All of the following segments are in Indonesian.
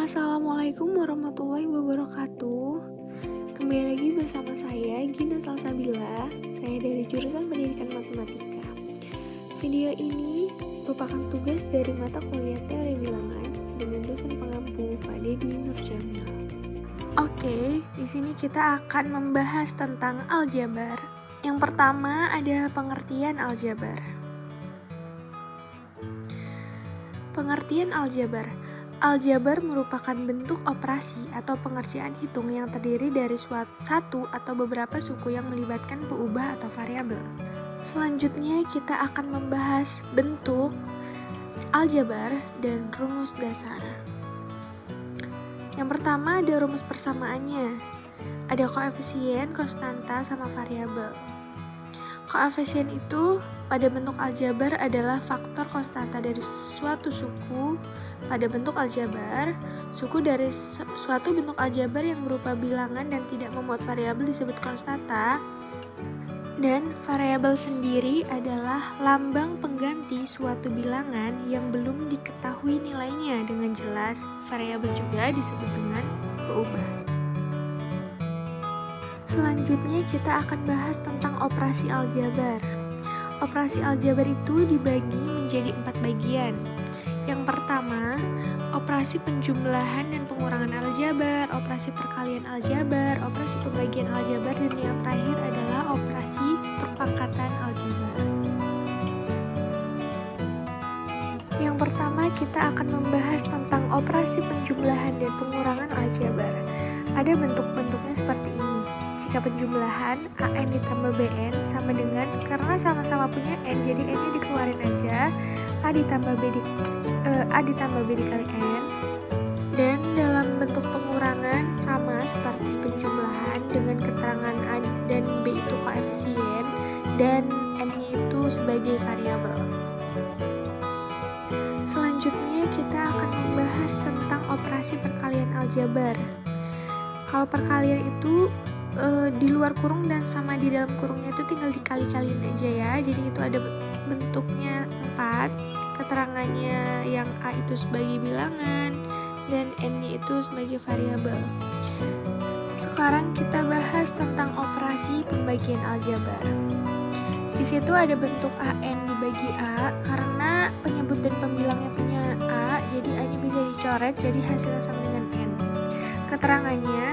Assalamualaikum warahmatullahi wabarakatuh. Kembali lagi bersama saya Gina Salsabila. Saya dari jurusan Pendidikan Matematika. Video ini merupakan tugas dari mata kuliah Teori Bilangan dengan dosen pengampu Pak Dedi Nurjamil. Oke, di sini kita akan membahas tentang aljabar. Yang pertama ada pengertian aljabar. Pengertian aljabar. Aljabar merupakan bentuk operasi atau pengerjaan hitung yang terdiri dari satu atau beberapa suku yang melibatkan peubah atau variabel. Selanjutnya kita akan membahas bentuk aljabar dan rumus dasar. Yang pertama ada rumus persamaannya. Ada koefisien, konstanta, sama variabel. Koefisien itu pada bentuk aljabar adalah faktor konstanta dari suatu suku. Pada bentuk aljabar, suku dari suatu bentuk aljabar yang berupa bilangan dan tidak memuat variabel disebut konstanta. Dan variabel sendiri adalah lambang pengganti suatu bilangan yang belum diketahui nilainya dengan jelas. Variabel juga disebut dengan peubah. Selanjutnya kita akan bahas tentang operasi aljabar. Operasi aljabar itu dibagi menjadi 4 bagian. Yang pertama, operasi penjumlahan dan pengurangan aljabar, operasi perkalian aljabar, operasi pembagian aljabar, dan yang terakhir adalah operasi perpangkatan aljabar. Yang pertama, kita akan membahas tentang operasi penjumlahan dan pengurangan aljabar. Ada bentuk-bentuknya seperti ini. Jika penjumlahan AN ditambah BN sama dengan, karena sama-sama punya N, jadi N-nya dikeluarin aja, A ditambah B dikali N. Dan dalam bentuk pengurangan sama seperti penjumlahan dengan keterangan A dan B itu koefisien dan N-nya itu sebagai variabel. Selanjutnya kita akan membahas tentang operasi perkalian aljabar. Kalau perkalian itu di luar kurung dan sama di dalam kurungnya itu tinggal dikali-kaliin aja ya. Jadi itu ada bentuknya 4, keterangannya yang A itu sebagai bilangan dan N-nya itu sebagai variabel. Sekarang kita bahas tentang operasi pembagian aljabar. Di situ ada bentuk AN dibagi A karena penyebut dan pembilangnya punya A, jadi A-nya bisa dicoret jadi hasilnya sama dengan N. Keterangannya,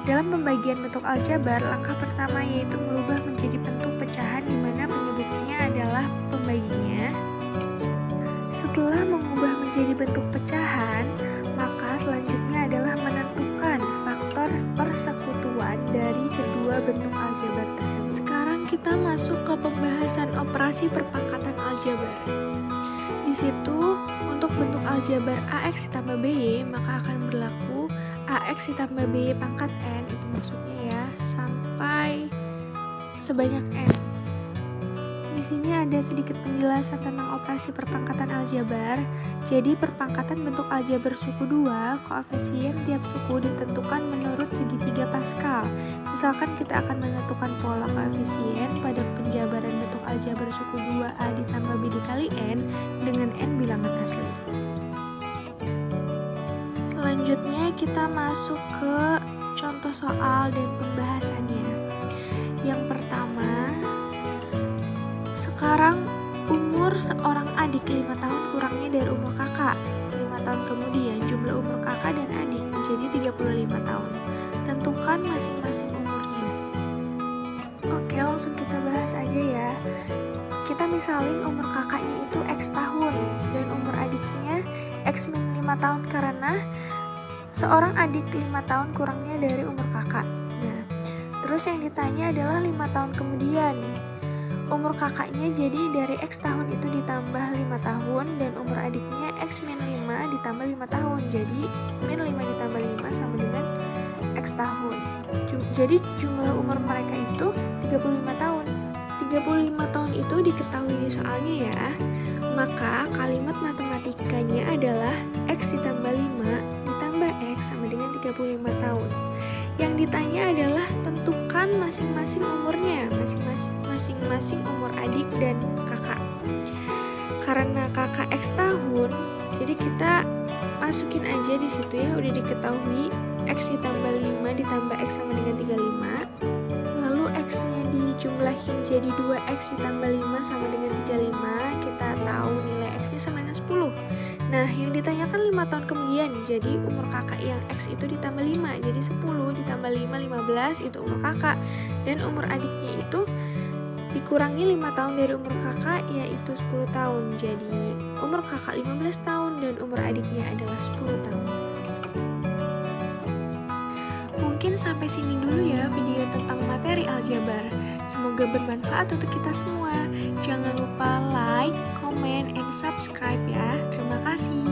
dalam pembagian bentuk aljabar, langkah pertama yaitu merubah menjadi bentuk pecahan di mana penyebutnya adalah pembaginya. Setelah mengubah menjadi bentuk pecahan, maka selanjutnya adalah menentukan faktor persekutuan dari kedua bentuk aljabar tersebut. Sekarang kita masuk ke pembahasan operasi perpangkatan aljabar. Di situ, untuk bentuk aljabar AX ditambah BY, maka akan berlaku AX ditambah BY pangkat N, itu maksudnya ya, sampai sebanyak N. Di sini ada sedikit penjelasan tentang operasi perpangkatan aljabar. Jadi perpangkatan bentuk aljabar suku 2, koefisien tiap suku ditentukan menurut segitiga Pascal. Misalkan kita akan menentukan pola koefisien pada penjabaran bentuk aljabar suku 2A ditambah B dikali N dengan N bilangan asli. Selanjutnya kita masuk ke contoh soal dan pembahasannya. Yang pertama, sekarang umur seorang adik 5 tahun kurangnya dari umur kakak. 5 tahun kemudian jumlah umur kakak dan adik menjadi 35 tahun. Tentukan masing-masing umurnya. Oke, langsung kita bahas aja ya. Kita misalin umur kakaknya itu X tahun dan umur adiknya X min 5 tahun karena seorang adik 5 tahun kurangnya dari umur kakak. Nah, terus yang ditanya adalah 5 tahun kemudian. Umur kakaknya jadi dari X tahun itu ditambah 5 tahun dan umur adiknya X min 5 ditambah 5 tahun. Jadi min 5 ditambah 5 sama dengan X tahun. Jadi jumlah umur mereka itu 35 tahun. 35 tahun itu diketahui di soalnya ya. Maka kalimat matematikanya adalah X ditambah 5 ditambah X sama dengan 35 tahun. Yang ditanya adalah tentukan masing-masing umurnya, masing-masing umur adik dan kakak. Karena kakak X tahun, jadi kita masukin aja di situ ya, udah diketahui X ditambah 5 ditambah X sama dengan 35. Lalu X-nya dijumlahin jadi 2X ditambah 5 sama dengan 35. Kita tahu nilai X-nya sama dengan 10. Nah, yang ditanyakan 5 tahun kemudian, jadi umur kakak yang X itu ditambah 5, jadi 10 ditambah 5, 15 itu umur kakak. Dan umur adiknya itu dikurangi 5 tahun dari umur kakak, yaitu 10 tahun. Jadi umur kakak 15 tahun dan umur adiknya adalah 10 tahun. Mungkin sampai sini dulu ya video tentang materi aljabar. Semoga bermanfaat untuk kita semua. Jangan lupa like, comment, and subscribe ya. Terima kasih.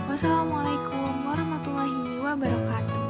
Wassalamualaikum warahmatullahi wabarakatuh.